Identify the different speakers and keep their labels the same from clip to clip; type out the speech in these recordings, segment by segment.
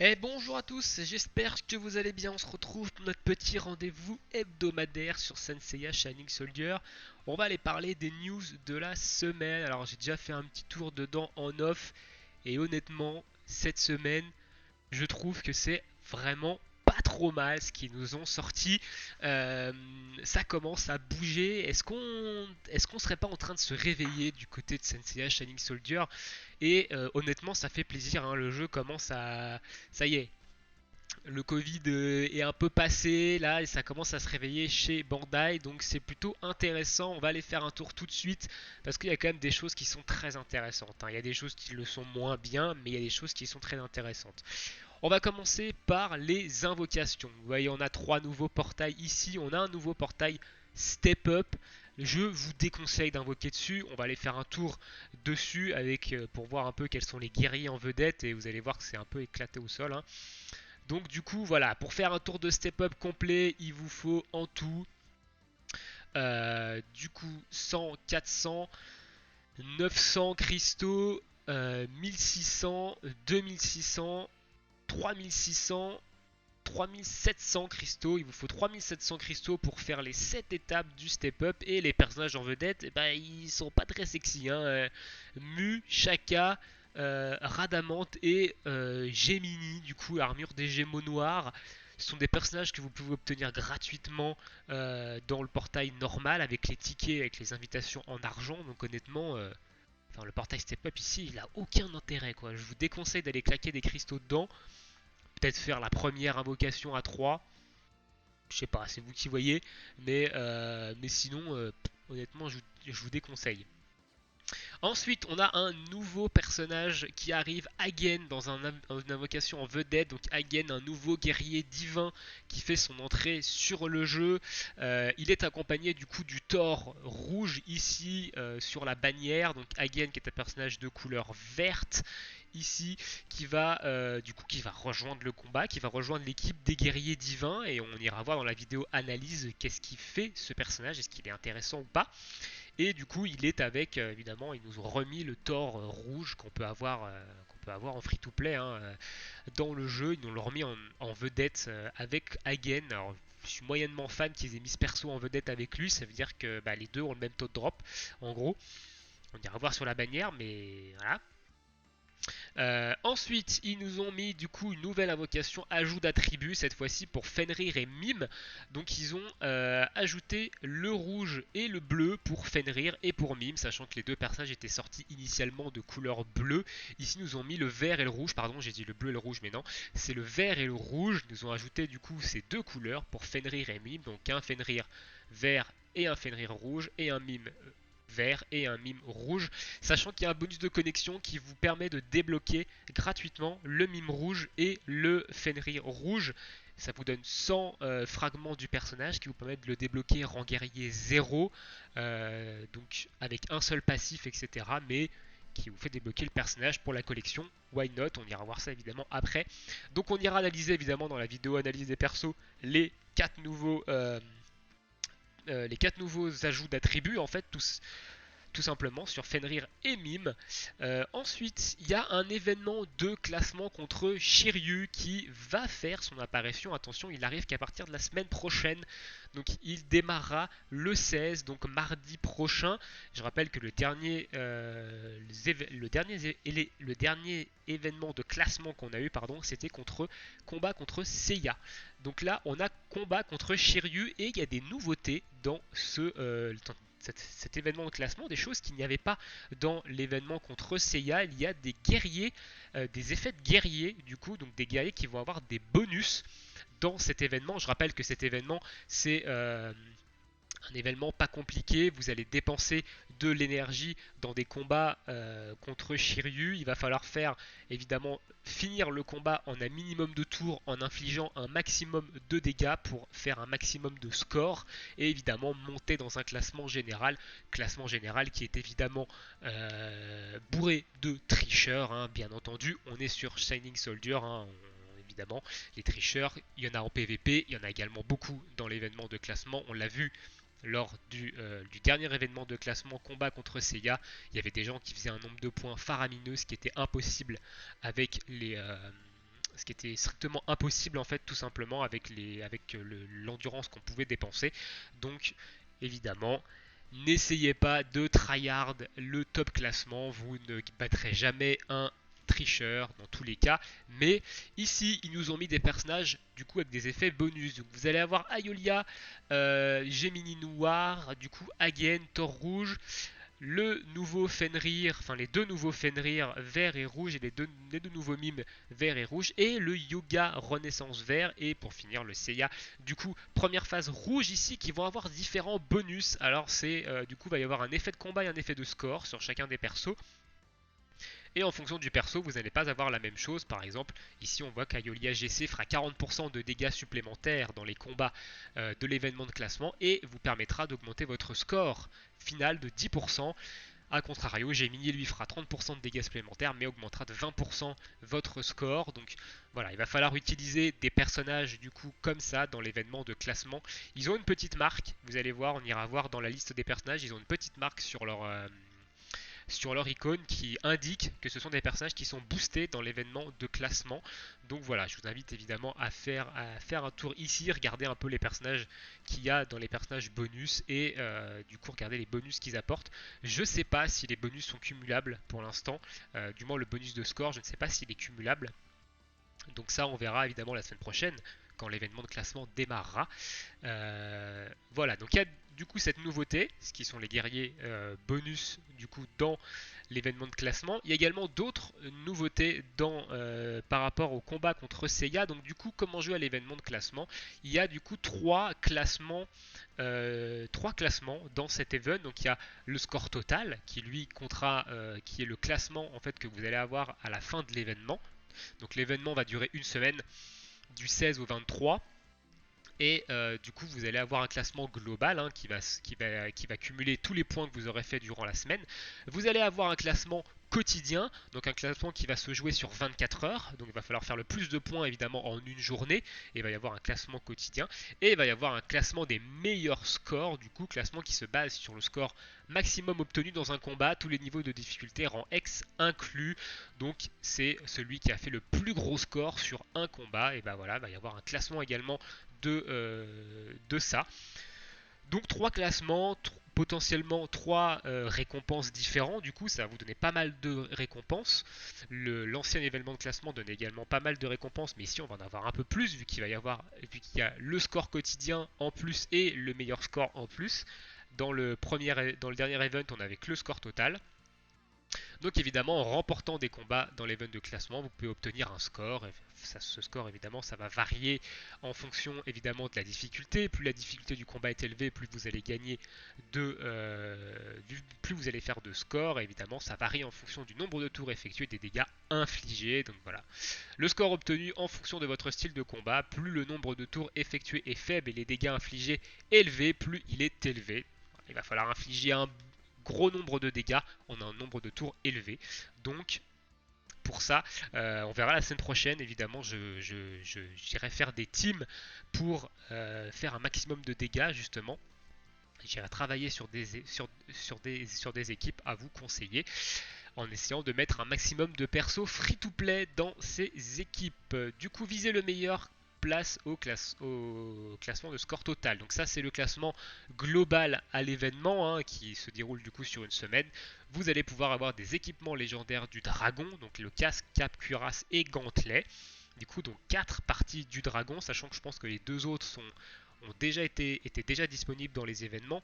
Speaker 1: Et bonjour à tous, j'espère que vous allez bien. On se retrouve pour notre petit rendez-vous hebdomadaire sur Senseiya Shining Soldier. On va aller parler des news de la semaine. Alors j'ai déjà fait un petit tour dedans en off et honnêtement, cette semaine, je trouve que c'est vraiment pas trop mal ce qu'ils nous ont sorti. Euh, Ça commence à bouger. Est-ce qu'on serait pas en train de se réveiller du côté de Senseiya Shining Soldier? Et honnêtement, ça fait plaisir, hein. Le jeu commence à, ça y est, le Covid est un peu passé là et ça commence à se réveiller chez Bandai, donc c'est plutôt intéressant. On va aller faire un tour tout de suite parce qu'il y a quand même des choses qui sont très intéressantes, hein. Il y a des choses qui le sont moins bien, mais il y a des choses qui sont très intéressantes. On va commencer par les invocations. Vous voyez, on a trois nouveaux portails ici. On a un nouveau portail Step Up. Je vous déconseille d'invoquer dessus. On va aller faire un tour dessus avec, pour voir un peu quels sont les guerriers en vedette. Et vous allez voir que c'est un peu éclaté au sol, hein. Donc du coup, voilà, pour faire un tour de Step Up complet, il vous faut en tout, du coup, 100, 400, 900 cristaux, 1600, 2600, 3600, 3700 cristaux. Il vous faut 3700 cristaux pour faire les 7 étapes du step up. Et les personnages en vedette, eh ben, ils sont pas très sexy, hein. Mu, Shaka, Radamante et Gemini, du coup, armure des Gémeaux noirs. Ce sont des personnages que vous pouvez obtenir gratuitement dans le portail normal avec les tickets, avec les invitations en argent. Donc honnêtement, enfin, le portail step up ici, il a aucun intérêt, quoi. Je vous déconseille d'aller claquer des cristaux dedans. Peut-être faire la première invocation à 3. Je sais pas, c'est vous qui voyez. Mais sinon, honnêtement, je vous déconseille. Ensuite, on a un nouveau personnage qui arrive, Hagen, dans une invocation en vedette. Donc Hagen, un nouveau guerrier divin qui fait son entrée sur le jeu. Il est accompagné du coup du Thor rouge ici sur la bannière. Donc Hagen qui est un personnage de couleur verte ici qui va rejoindre le combat, qui va rejoindre l'équipe des guerriers divins et on ira voir dans la vidéo analyse qu'est-ce qui fait ce personnage, est-ce qu'il est intéressant ou pas. Et du coup, il est avec, évidemment, ils nous ont remis le Thor rouge qu'on peut avoir en free-to-play, hein, dans le jeu. Ils nous l'ont remis en vedette avec Hagen. Alors, je suis moyennement fan qu'ils aient mis ce perso en vedette avec lui. Ça veut dire que bah, les deux ont le même taux de drop, en gros. On ira voir sur la bannière, mais voilà. Ensuite, ils nous ont mis du coup une nouvelle invocation ajout d'attributs, cette fois-ci pour Fenrir et Mime. Donc ils ont ajouté le rouge et le bleu pour Fenrir et pour Mime, sachant que les deux personnages étaient sortis initialement de couleur bleue. Ici, ils nous ont mis le vert et le rouge, pardon, j'ai dit le bleu et le rouge, mais non, c'est le vert et le rouge. Ils nous ont ajouté du coup ces deux couleurs pour Fenrir et Mime, donc un Fenrir vert et un Fenrir rouge et un Mime vert et un mime rouge, sachant qu'il y a un bonus de connexion qui vous permet de débloquer gratuitement le mime rouge et le Fenrir rouge. Ça vous donne 100 fragments du personnage qui vous permettent de le débloquer rang guerrier 0, donc avec un seul passif, etc. Mais qui vous fait débloquer le personnage pour la collection. Why not? On ira voir ça évidemment après. Donc on ira analyser évidemment dans la vidéo analyse des persos les quatre nouveaux ajouts d'attributs en fait tous tout simplement sur Fenrir et Mime. Ensuite, il y a un événement de classement contre Shiryu qui va faire son apparition. Attention, il arrive qu'à partir de la semaine prochaine. Donc il démarrera le 16, donc mardi prochain. Je rappelle que le dernier événement de classement qu'on a eu, pardon, c'était combat contre Seiya. Donc là, on a combat contre Shiryu et il y a des nouveautés dans cet événement de classement, des choses qu'il n'y avait pas dans l'événement contre Seiya. Il y a des guerriers, des effets de guerriers, du coup, donc des guerriers qui vont avoir des bonus dans cet événement. Je rappelle que cet événement, c'est un événement pas compliqué. Vous allez dépenser de l'énergie dans des combats contre Shiryu. Il va falloir faire évidemment finir le combat en un minimum de tours en infligeant un maximum de dégâts pour faire un maximum de score et évidemment monter dans un classement général qui est évidemment bourré de tricheurs, hein, bien entendu. On est sur Shining Soldier, hein, évidemment, les tricheurs, il y en a en PvP, il y en a également beaucoup dans l'événement de classement, on l'a vu lors du dernier événement de classement combat contre Seiya, il y avait des gens qui faisaient un nombre de points faramineux, ce qui était impossible avec ce qui était strictement impossible en fait tout simplement avec l'endurance qu'on pouvait dépenser. Donc évidemment, n'essayez pas de tryhard le top classement, vous ne battrez jamais un tricheur dans tous les cas, mais ici ils nous ont mis des personnages du coup avec des effets bonus. Donc vous allez avoir Aiolia, Gemini Noir, du coup Hagen, Thor Rouge, le nouveau Fenrir, enfin les deux nouveaux Fenrir vert et rouge et les deux nouveaux mimes vert et rouge et le Yoga Renaissance vert et pour finir le Seiya. Du coup, première phase rouge ici qui vont avoir différents bonus. Alors c'est du coup va y avoir un effet de combat et un effet de score sur chacun des persos. Et en fonction du perso, vous n'allez pas avoir la même chose. Par exemple, ici on voit qu'Aiolia GC fera 40% de dégâts supplémentaires dans les combats de l'événement de classement et vous permettra d'augmenter votre score final de 10%. A contrario, Gemini lui fera 30% de dégâts supplémentaires mais augmentera de 20% votre score. Donc voilà, il va falloir utiliser des personnages du coup comme ça dans l'événement de classement. Ils ont une petite marque, vous allez voir, on ira voir dans la liste des personnages, ils ont une petite marque sur leur icône qui indique que ce sont des personnages qui sont boostés dans l'événement de classement. Donc voilà, je vous invite évidemment à faire un tour ici, regarder un peu les personnages qu'il y a dans les personnages bonus et du coup regarder les bonus qu'ils apportent. Je ne sais pas si les bonus sont cumulables pour l'instant, du moins le bonus de score, je ne sais pas s'il est cumulable. Donc ça on verra évidemment la semaine prochaine quand l'événement de classement démarrera. Voilà, donc il y a du coup cette nouveauté, ce qui sont les guerriers bonus du coup dans l'événement de classement. Il y a également d'autres nouveautés par rapport au combat contre Seiya. Donc du coup, comment jouer à l'événement de classement? Il y a du coup trois classements dans cet event. Donc il y a le score total qui lui comptera, qui est le classement en fait que vous allez avoir à la fin de l'événement. Donc l'événement va durer une semaine du 16 au 23. Et du coup, vous allez avoir un classement global qui va cumuler tous les points que vous aurez fait durant la semaine. Vous allez avoir un classement quotidien, donc un classement qui va se jouer sur 24 heures. Donc il va falloir faire le plus de points évidemment en une journée. Et il va y avoir un classement quotidien. Et il va y avoir un classement des meilleurs scores, du coup, classement qui se base sur le score maximum obtenu dans un combat, tous les niveaux de difficulté rang X inclus. Donc c'est celui qui a fait le plus gros score sur un combat. Et ben voilà, il va y avoir un classement également de ça. Donc trois classements, potentiellement trois récompenses différents. Du coup, ça va vous donner pas mal de récompenses. L'ancien événement de classement donnait également pas mal de récompenses, mais ici on va en avoir un peu plus vu qu'il y a le score quotidien en plus et le meilleur score en plus. Dans le dernier event, on avait que le score total. Donc évidemment, en remportant des combats dans l'event de classement, vous pouvez obtenir un score. Et ce score, évidemment, ça va varier en fonction évidemment de la difficulté. Plus la difficulté du combat est élevée, plus vous allez gagner plus vous allez faire de score. Et évidemment, ça varie en fonction du nombre de tours effectués, des dégâts infligés. Donc voilà. Le score obtenu en fonction de votre style de combat, plus le nombre de tours effectués est faible et les dégâts infligés élevés, plus il est élevé. Il va falloir infliger un gros nombre de dégâts en un nombre de tours élevé. Donc pour ça, on verra la semaine prochaine. Évidemment, j'irai faire des teams pour faire un maximum de dégâts justement. J'irai travailler sur des équipes à vous conseiller en essayant de mettre un maximum de persos free-to-play dans ces équipes. Du coup, visez le meilleur place au classement de score total. Donc ça c'est le classement global à l'événement qui se déroule du coup sur une semaine. Vous allez pouvoir avoir des équipements légendaires du dragon, donc le casque, cape, cuirasse et gantelet. Du coup donc 4 parties du dragon, sachant que je pense que les deux autres étaient déjà disponibles dans les événements.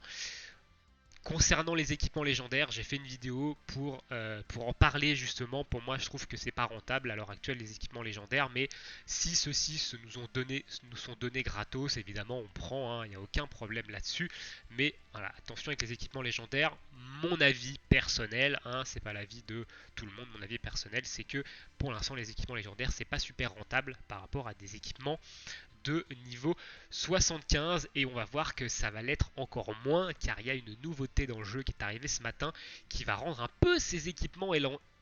Speaker 1: Concernant les équipements légendaires, j'ai fait une vidéo pour en parler justement. Pour moi, je trouve que c'est pas rentable à l'heure actuelle les équipements légendaires, mais si ceux-ci nous sont donnés gratos, évidemment on prend, il n'y a aucun problème là-dessus. Mais voilà, attention avec les équipements légendaires. Mon avis personnel, c'est pas l'avis de tout le monde, mon avis personnel, c'est que pour l'instant les équipements légendaires c'est pas super rentable par rapport à des équipements de niveau 75 et on va voir que ça va l'être encore moins car il y a une nouveauté dans le jeu qui est arrivée ce matin qui va rendre un peu ces équipements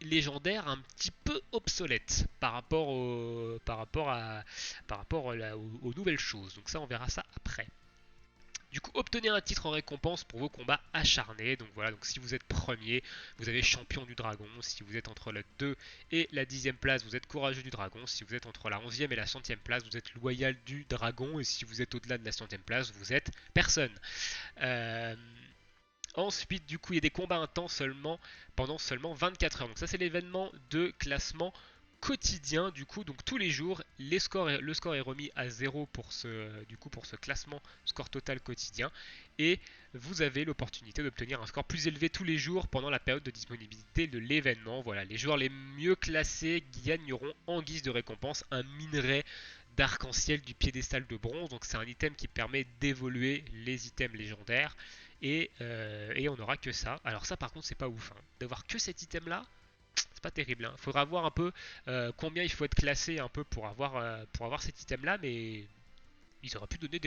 Speaker 1: légendaires un petit peu obsolètes par rapport aux nouvelles choses. Donc ça on verra ça après. Du coup, obtenez un titre en récompense pour vos combats acharnés. Donc voilà, donc si vous êtes premier, vous avez champion du dragon. Si vous êtes entre la 2 et la 10e place, vous êtes courageux du dragon. Si vous êtes entre la 11e et la 100e place, vous êtes loyal du dragon. Et si vous êtes au-delà de la 100e place, vous êtes personne. Euh, Ensuite, du coup, il y a des combats intenses pendant seulement 24 heures. Donc ça, c'est l'événement de classement quotidien. Du coup, donc tous les jours, le score est remis à 0 pour ce classement score total quotidien. Et vous avez l'opportunité d'obtenir un score plus élevé tous les jours pendant la période de disponibilité de l'événement. Voilà, les joueurs les mieux classés gagneront en guise de récompense un minerai d'arc-en-ciel du piédestal de bronze. Donc c'est un item qui permet d'évoluer les items légendaires. Et on n'aura que ça. Alors ça par contre c'est pas ouf. Hein. D'avoir que cet item là, c'est pas terrible. Hein. Faudra voir un peu combien il faut être classé un peu pour avoir cet item là, mais ils auraient pu donner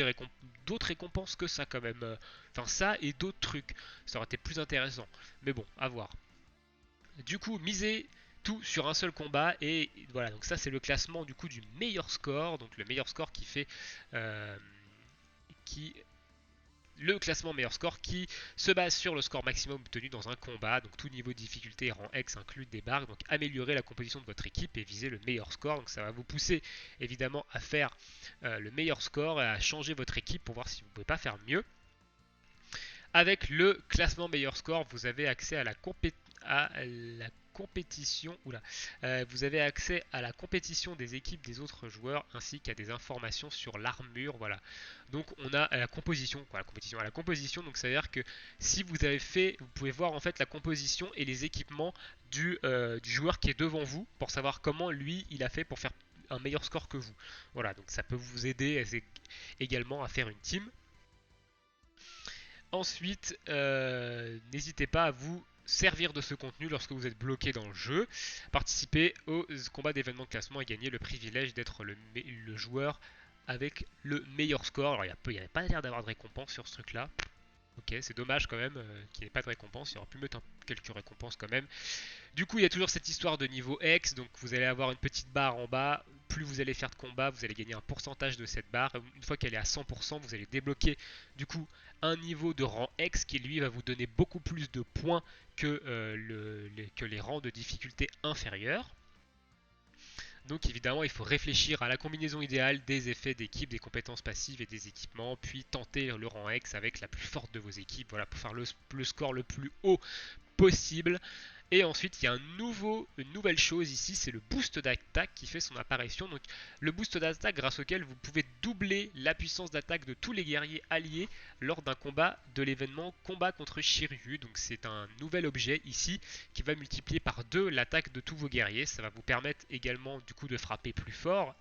Speaker 1: d'autres récompenses que ça quand même. Enfin ça et d'autres trucs. Ça aurait été plus intéressant. Mais bon, à voir. Du coup, misez tout sur un seul combat et voilà. Donc ça c'est le classement du coup du meilleur score. Donc le meilleur score qui fait qui le classement meilleur score qui se base sur le score maximum obtenu dans un combat. Donc tout niveau de difficulté rang X inclut des barres. Donc améliorer la composition de votre équipe et viser le meilleur score. Donc ça va vous pousser évidemment à faire le meilleur score et à changer votre équipe pour voir si vous ne pouvez pas faire mieux. Avec le classement meilleur score, vous avez accès à la compétition. Vous avez accès à la compétition des équipes des autres joueurs ainsi qu'à des informations sur l'armure. Voilà. Donc on a la composition. La composition. Donc ça veut dire que si vous avez fait, vous pouvez voir en fait la composition et les équipements du joueur qui est devant vous pour savoir comment lui il a fait pour faire un meilleur score que vous. Voilà. Donc ça peut vous aider également à faire une team. Ensuite, n'hésitez pas à vous servir de ce contenu lorsque vous êtes bloqué dans le jeu. Participez aux combats d'événements de classement et gagner le privilège d'être le joueur avec le meilleur score. Alors il n'y avait pas l'air d'avoir de récompense sur ce truc là. Ok, c'est dommage quand même qu'il n'y ait pas de récompense. Il aurait pu mettre quelques récompenses quand même. Du coup, il y a toujours cette histoire de niveau X, donc vous allez avoir une petite barre en bas. Plus vous allez faire de combat, vous allez gagner un pourcentage de cette barre. Une fois qu'elle est à 100%, vous allez débloquer du coup un niveau de rang X qui lui va vous donner beaucoup plus de points que les rangs de difficulté inférieurs. Donc évidemment, il faut réfléchir à la combinaison idéale des effets d'équipe, des compétences passives et des équipements, puis tenter le rang X avec la plus forte de vos équipes, voilà, pour faire le score le plus haut possible. Et ensuite, il y a une nouvelle chose ici, c'est le boost d'attaque qui fait son apparition. Donc, le boost d'attaque grâce auquel vous pouvez doubler la puissance d'attaque de tous les guerriers alliés lors d'un combat de l'événement combat contre Shiryu. Donc, c'est un nouvel objet ici qui va multiplier par 2 l'attaque de tous vos guerriers. Ça va vous permettre également du coup de frapper plus fort,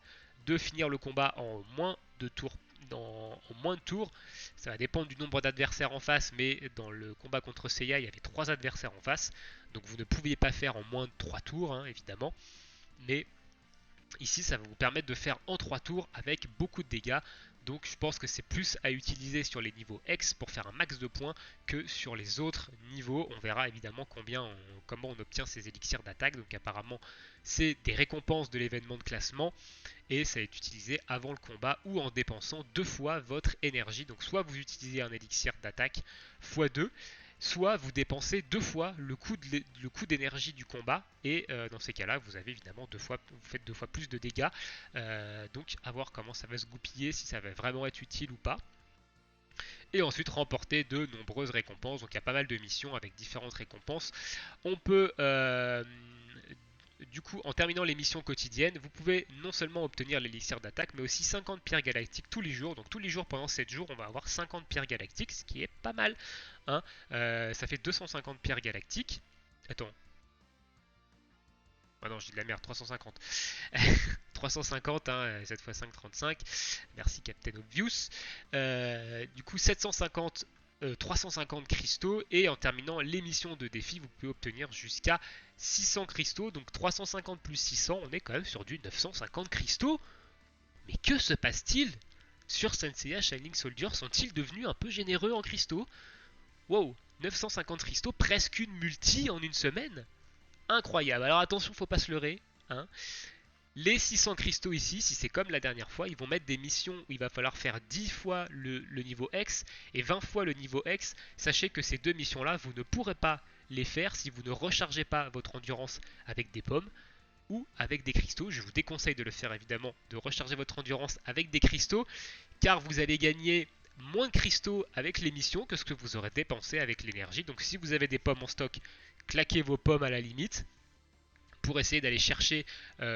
Speaker 1: de finir le combat en moins de tours. En moins de tours, ça va dépendre du nombre d'adversaires en face, mais dans le combat contre Seiya, il y avait 3 adversaires en face, donc vous ne pouviez pas faire en moins de 3 tours, hein, évidemment, mais ici ça va vous permettre de faire en 3 tours avec beaucoup de dégâts, donc je pense que c'est plus à utiliser sur les niveaux X pour faire un max de points que sur les autres niveaux. On verra évidemment comment on obtient ces élixirs d'attaque, donc apparemment c'est des récompenses de l'événement de classement, et ça est utilisé avant le combat ou en dépensant 2 fois votre énergie. Donc soit vous utilisez un élixir d'attaque x2, soit vous dépensez 2 fois le coût d'énergie du combat, et dans ces cas-là vous avez évidemment vous faites 2 fois plus de dégâts. Donc à voir comment ça va se goupiller, si ça va vraiment être utile ou pas. Et ensuite remporter de nombreuses récompenses. Donc il y a pas mal de missions avec différentes récompenses. On peut du coup, en terminant les missions quotidiennes, vous pouvez non seulement obtenir l'élixir d'attaque, mais aussi 50 pierres galactiques tous les jours. Donc tous les jours pendant 7 jours, on va avoir 50 pierres galactiques, ce qui est pas mal. Hein. Ça fait 250 pierres galactiques. Attends. Ah non, je dis de la merde, 350. 350, hein, 7 x 5, 35. Merci Captain Obvious. Du coup, 750 350 cristaux, et en terminant les missions de défi vous pouvez obtenir jusqu'à 600 cristaux. Donc 350 plus 600, on est quand même sur du 950 cristaux. Mais que se passe-t-il sur Senseiya Shining Soldier? Sont-ils devenus un peu généreux en cristaux? Wow, 950 cristaux, presque une multi en une semaine. Incroyable. Alors attention, faut pas se leurrer, hein. Les 600 cristaux ici, si c'est comme la dernière fois, ils vont mettre des missions où il va falloir faire 10 fois le niveau X et 20 fois le niveau X. Sachez que ces deux missions-là, vous ne pourrez pas les faire si vous ne rechargez pas votre endurance avec des pommes ou avec des cristaux. Je vous déconseille de le faire évidemment, de recharger votre endurance avec des cristaux, car vous allez gagner moins de cristaux avec les missions que ce que vous aurez dépensé avec l'énergie. Donc si vous avez des pommes en stock, claquez vos pommes à la limite pour essayer d'aller chercher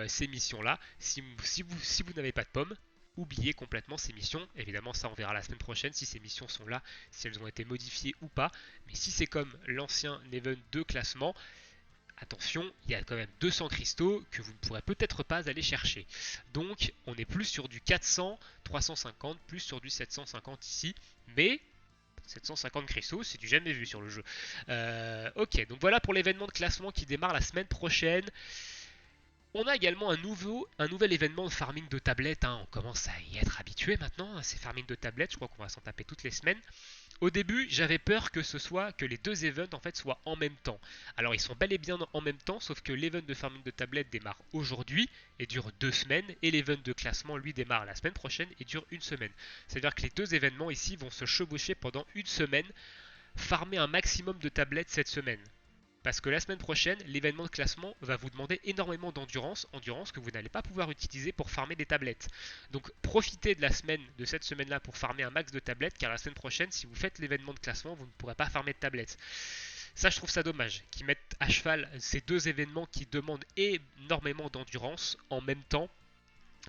Speaker 1: ces missions-là. Si vous n'avez pas de pommes, oubliez complètement ces missions. Évidemment, ça on verra la semaine prochaine si ces missions sont là, si elles ont été modifiées ou pas. Mais si c'est comme l'ancien event de classement, attention, il y a quand même 200 cristaux que vous ne pourrez peut-être pas aller chercher. Donc on est plus sur du 400, 350, plus sur du 750 ici. Mais 750 cristaux, c'est du jamais vu sur le jeu. Ok, donc voilà pour l'événement de classement qui démarre la semaine prochaine. On a également un nouvel événement de farming de tablettes. On commence à y être habitué maintenant, ces farming de tablettes. Je crois qu'on va s'en taper toutes les semaines. Au début, j'avais peur que les deux events en fait soient en même temps. Alors ils sont bel et bien en même temps, sauf que l'event de farming de tablettes démarre aujourd'hui et dure 2 semaines, et l'event de classement lui démarre la semaine prochaine et dure 1 semaine. C'est-à-dire que les deux événements ici vont se chevaucher pendant 1 semaine, farmer un maximum de tablettes cette semaine. Parce que la semaine prochaine, l'événement de classement va vous demander énormément d'endurance, endurance que vous n'allez pas pouvoir utiliser pour farmer des tablettes. Donc profitez de cette semaine-là pour farmer un max de tablettes, car la semaine prochaine, si vous faites l'événement de classement, vous ne pourrez pas farmer de tablettes. Ça, je trouve ça dommage, qu'ils mettent à cheval ces deux événements qui demandent énormément d'endurance en même temps,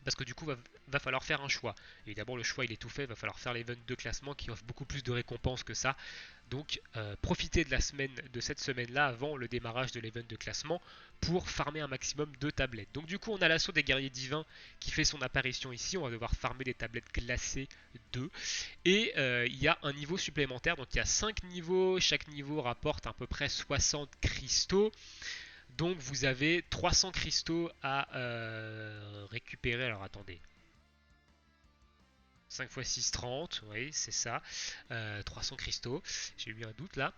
Speaker 1: parce que du coup, va falloir faire un choix. Évidemment, le choix, il est tout fait, il va falloir faire l'event de classement qui offre beaucoup plus de récompenses que ça. Donc profitez de cette semaine-là avant le démarrage de l'event de classement pour farmer un maximum de tablettes. Donc du coup on a l'assaut des guerriers divins qui fait son apparition ici, on va devoir farmer des tablettes glacées 2. Et il y a un niveau supplémentaire, donc il y a 5 niveaux, chaque niveau rapporte à peu près 60 cristaux. Donc vous avez 300 cristaux à récupérer, alors attendez. 5 x 6, 30, oui, c'est ça. 300 cristaux. J'ai eu un doute là.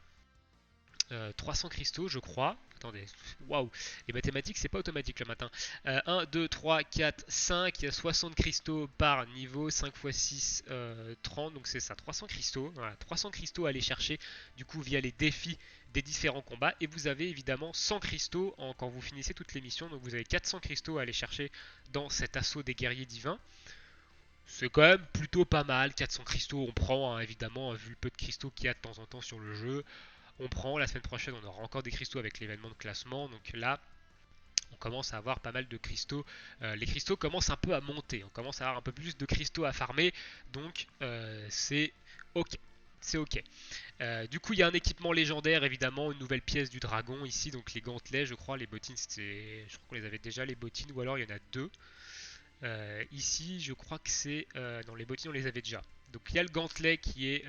Speaker 1: 300 cristaux, je crois. Attendez, waouh, les mathématiques, c'est pas automatique le matin. 1, 2, 3, 4, 5. Il y a 60 cristaux par niveau. 5 x 6, 30. Donc c'est ça, 300 cristaux. Voilà, 300 cristaux à aller chercher, du coup, via les défis des différents combats. Et vous avez évidemment 100 cristaux quand vous finissez toutes les missions. Donc vous avez 400 cristaux à aller chercher dans cet assaut des guerriers divins. C'est quand même plutôt pas mal, 400 cristaux on prend, évidemment, vu le peu de cristaux qu'il y a de temps en temps sur le jeu. On prend, la semaine prochaine on aura encore des cristaux avec l'événement de classement, donc là on commence à avoir pas mal de cristaux. Les cristaux commencent un peu à monter, on commence à avoir un peu plus de cristaux à farmer, donc c'est ok. C'est ok. Du coup, il y a un équipement légendaire, évidemment, une nouvelle pièce du dragon ici, donc les gantelets, je crois, les bottines, je crois qu'on les avait déjà, les bottines, ou alors il y en a deux. Ici, je crois que c'est... non, les bottines, on les avait déjà. Donc il y a le gantelet qui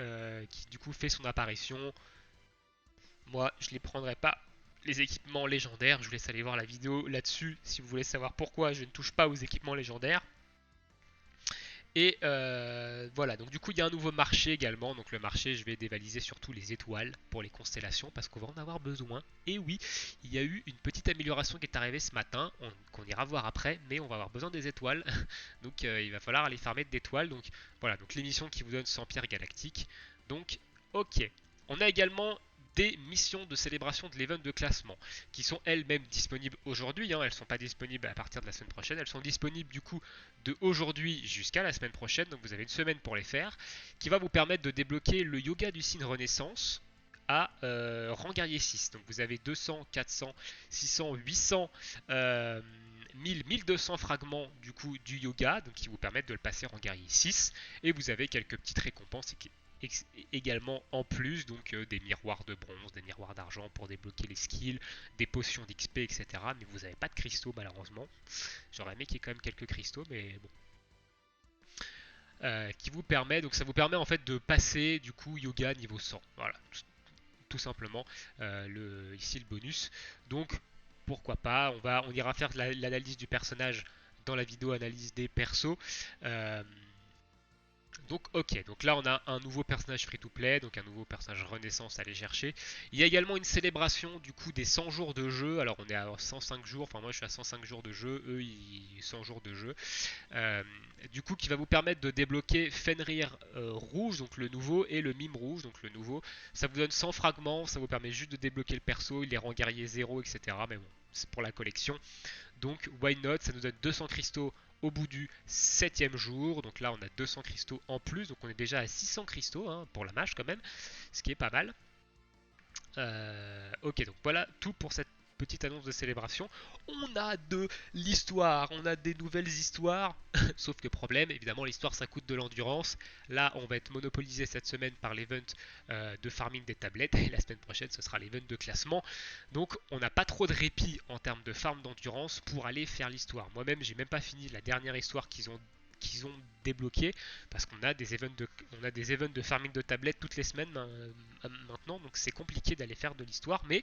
Speaker 1: du coup fait son apparition. Moi, je les prendrai pas. Les équipements légendaires, je vous laisse aller voir la vidéo là-dessus si vous voulez savoir pourquoi je ne touche pas aux équipements légendaires. Et voilà, donc du coup il y a un nouveau marché également. Donc le marché, je vais dévaliser surtout les étoiles pour les constellations parce qu'on va en avoir besoin. Et oui, il y a eu une petite amélioration qui est arrivée ce matin, qu'on ira voir après, mais on va avoir besoin des étoiles. Donc il va falloir aller farmer d'étoiles. Donc voilà, donc l'émission qui vous donne 100 pierres galactiques. Donc ok. On a également des missions de célébration de l'event de classement qui sont elles-mêmes disponibles aujourd'hui. Elles ne sont pas disponibles à partir de la semaine prochaine. Elles sont disponibles du coup de aujourd'hui jusqu'à la semaine prochaine. Donc vous avez une semaine pour les faire, qui va vous permettre de débloquer le yoga du signe Renaissance à rang guerrier 6. Donc vous avez 200, 400, 600, 800, 1000, 1200 fragments du coup du yoga, donc qui vous permettent de le passer en guerrier 6. Et vous avez quelques petites récompenses également en plus, donc des miroirs de bronze, des miroirs d'argent pour débloquer les skills, des potions d'XP, etc. Mais vous n'avez pas de cristaux malheureusement. J'aurais aimé qu'il y ait quand même quelques cristaux, mais bon. Qui vous permet, donc ça vous permet en fait de passer du coup yoga niveau 100. Voilà, tout simplement. Ici le bonus. Donc pourquoi pas, on ira faire l'analyse du personnage dans la vidéo analyse des persos. Donc ok, donc là on a un nouveau personnage free-to-play, donc un nouveau personnage Renaissance à aller chercher. Il y a également une célébration du coup des 100 jours de jeu, alors on est à 105 jours, enfin moi je suis à 105 jours de jeu, eux ils 100 jours de jeu. Euh, du coup qui va vous permettre de débloquer Fenrir rouge, donc le nouveau, et le mime rouge, donc le nouveau. Ça vous donne 100 fragments, ça vous permet juste de débloquer le perso, il les rend guerriers 0, etc. Mais bon, c'est pour la collection. Donc why not, ça nous donne 200 cristaux au bout du 7ème jour. Donc là on a 200 cristaux en plus, donc on est déjà à 600 cristaux hein, pour la mage quand même, ce qui est pas mal. Ok, donc voilà tout pour cette petite annonce de célébration. On a de l'histoire, on a des nouvelles histoires, sauf que problème, évidemment l'histoire ça coûte de l'endurance. Là on va être monopolisé cette semaine par l'event de farming des tablettes, et la semaine prochaine ce sera l'event de classement. Donc on n'a pas trop de répit en termes de farm d'endurance pour aller faire l'histoire. Moi-même j'ai même pas fini la dernière histoire qu'ils ont débloqué parce qu'on a des events de farming de tablettes toutes les semaines maintenant, donc c'est compliqué d'aller faire de l'histoire, mais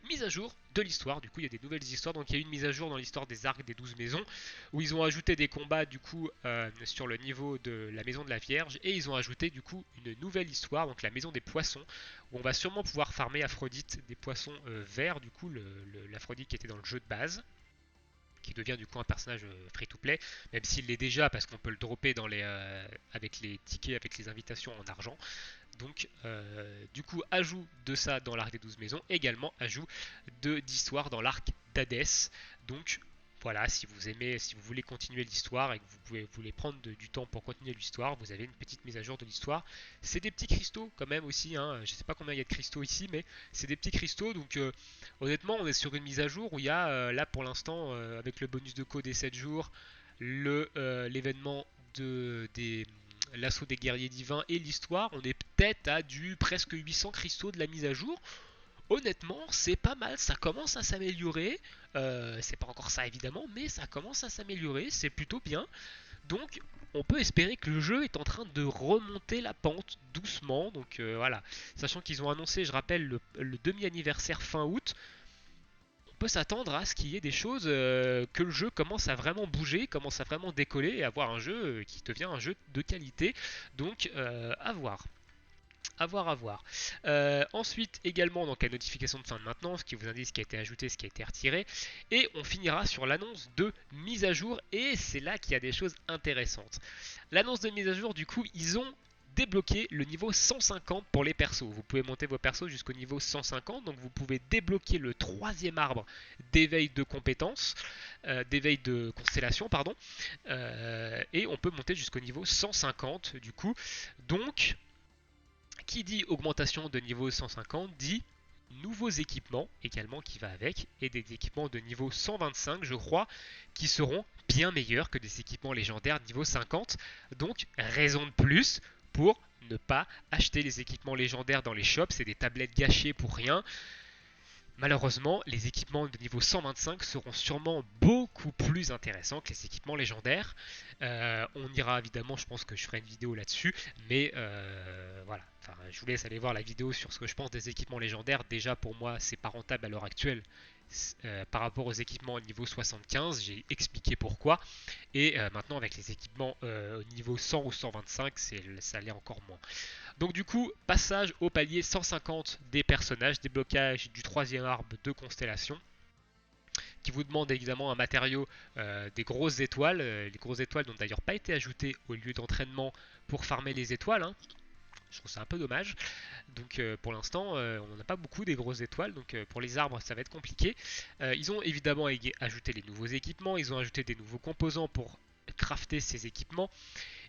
Speaker 1: mise à jour de l'histoire, du coup il y a des nouvelles histoires, donc il y a eu une mise à jour dans l'histoire des arcs des 12 maisons, où ils ont ajouté des combats du coup sur le niveau de la maison de la Vierge, et ils ont ajouté du coup une nouvelle histoire, donc la maison des poissons, où on va sûrement pouvoir farmer Aphrodite des poissons verts, du coup l'Aphrodite qui était dans le jeu de base, qui devient du coup un personnage free to play, même s'il l'est déjà parce qu'on peut le dropper avec les tickets, avec les invitations en argent. Donc du coup ajout de ça dans l'arc des 12 maisons, également ajout d'histoire dans l'arc d'Hadès. Donc voilà, si vous aimez, si vous voulez continuer l'histoire et que vous voulez prendre du temps pour continuer l'histoire, vous avez une petite mise à jour de l'histoire. C'est des petits cristaux quand même aussi, hein. Je sais pas combien il y a de cristaux ici, mais c'est des petits cristaux. Donc honnêtement, on est sur une mise à jour où il y a là pour l'instant avec le bonus de code des 7 jours, l'événement des l'assaut des guerriers divins et l'histoire, on est peut-être à du presque 800 cristaux de la mise à jour. Honnêtement, c'est pas mal, ça commence à s'améliorer. C'est pas encore ça évidemment, mais ça commence à s'améliorer, c'est plutôt bien. Donc, on peut espérer que le jeu est en train de remonter la pente doucement. Donc voilà, sachant qu'ils ont annoncé, je rappelle, le demi-anniversaire fin août, on peut s'attendre à ce qu'il y ait des choses que le jeu commence à vraiment bouger, commence à vraiment décoller et avoir un jeu qui devient un jeu de qualité. Donc à voir. À voir, à voir. Ensuite, également, donc la notification de fin de maintenance qui vous indique ce qui a été ajouté, ce qui a été retiré. Et on finira sur l'annonce de mise à jour. Et c'est là qu'il y a des choses intéressantes. L'annonce de mise à jour, du coup, ils ont débloqué le niveau 150 pour les persos. Vous pouvez monter vos persos jusqu'au niveau 150, donc vous pouvez débloquer le troisième arbre d'éveil de compétences, d'éveil de constellation, pardon, et on peut monter jusqu'au niveau 150 du coup. Donc, qui dit augmentation de niveau 150 dit nouveaux équipements également qui va avec, et des équipements de niveau 125 je crois, qui seront bien meilleurs que des équipements légendaires niveau 50. Donc raison de plus pour ne pas acheter les équipements légendaires dans les shops, c'est des tablettes gâchées pour rien. Malheureusement, les équipements de niveau 125 seront sûrement beaucoup plus intéressants que les équipements légendaires. On ira évidemment, je pense que je ferai une vidéo là-dessus, mais voilà. Enfin, je vous laisse aller voir la vidéo sur ce que je pense des équipements légendaires. Déjà, pour moi, c'est pas rentable à l'heure actuelle par rapport aux équipements au niveau 75. J'ai expliqué pourquoi. Et maintenant, avec les équipements au niveau 100 ou 125, ça l'est encore moins. Donc du coup, passage au palier 150 des personnages, déblocage du troisième arbre de constellation, qui vous demande évidemment un matériau des grosses étoiles. Les grosses étoiles n'ont d'ailleurs pas été ajoutées au lieu d'entraînement pour farmer les étoiles, hein. Je trouve ça un peu dommage. Donc pour l'instant, on n'en a pas beaucoup des grosses étoiles. Donc pour les arbres, ça va être compliqué. Ils ont évidemment ajouté les nouveaux équipements. Ils ont ajouté des nouveaux composants pour crafter ces équipements.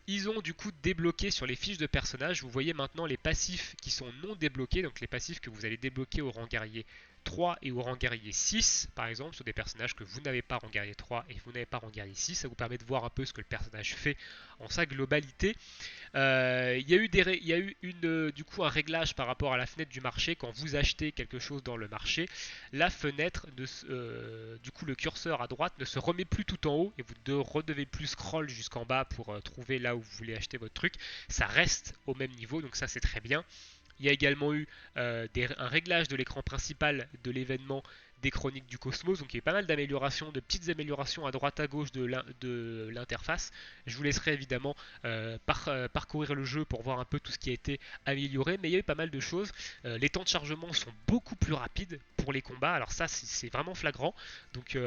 Speaker 1: Ils ont du coup débloqué sur les fiches de personnages. Vous voyez maintenant les passifs qui sont non débloqués. Donc les passifs que vous allez débloquer au rang guerrier 3 et au rang guerrier 6 par exemple, sur des personnages que vous n'avez pas rang guerrier 3 et vous n'avez pas rang guerrier 6. Ça vous permet de voir un peu ce que le personnage fait en sa globalité. Il y a eu du coup un réglage par rapport à la fenêtre du marché. Quand vous achetez quelque chose dans le marché, la fenêtre, du coup le curseur à droite ne se remet plus tout en haut et vous ne redevez plus scroll jusqu'en bas pour trouver là où vous voulez acheter votre truc. Ça reste au même niveau, donc ça c'est très bien. Il y a également eu un réglage de l'écran principal de l'événement des Chroniques du Cosmos. Donc il y a eu pas mal d'améliorations, de petites améliorations à droite à gauche de l'interface. Je vous laisserai évidemment parcourir le jeu pour voir un peu tout ce qui a été amélioré, mais il y a eu pas mal de choses. Les temps de chargement sont beaucoup plus rapides pour les combats, alors ça c'est vraiment flagrant. Donc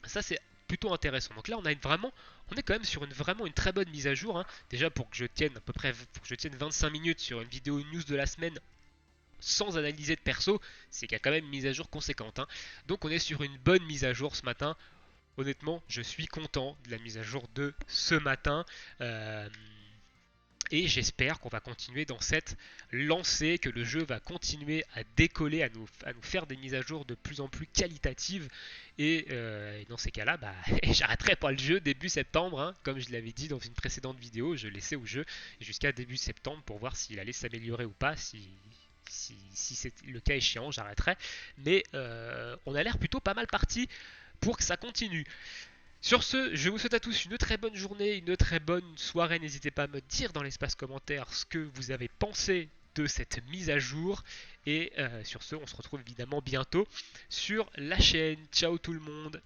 Speaker 1: ça c'est plutôt intéressant. Donc là on est quand même sur vraiment une très bonne mise à jour, hein. Déjà pour que je tienne à peu près pour que je tienne 25 minutes sur une vidéo news de la semaine sans analyser de perso, c'est qu'il y a quand même une mise à jour conséquente, hein. Donc on est sur une bonne mise à jour ce matin. Honnêtement, je suis content de la mise à jour de ce matin. Euh, et j'espère qu'on va continuer dans cette lancée, que le jeu va continuer à décoller, à nous faire des mises à jour de plus en plus qualitatives. Et dans ces cas-là, bah, j'arrêterai pas le jeu début septembre, hein. Comme je l'avais dit dans une précédente vidéo, je laissais au jeu jusqu'à début septembre pour voir s'il allait s'améliorer ou pas. Si c'est le cas échéant, j'arrêterai. Mais on a l'air plutôt pas mal parti pour que ça continue. Sur ce, je vous souhaite à tous une très bonne journée, une très bonne soirée. N'hésitez pas à me dire dans l'espace commentaire ce que vous avez pensé de cette mise à jour. Et sur ce, on se retrouve évidemment bientôt sur la chaîne. Ciao tout le monde!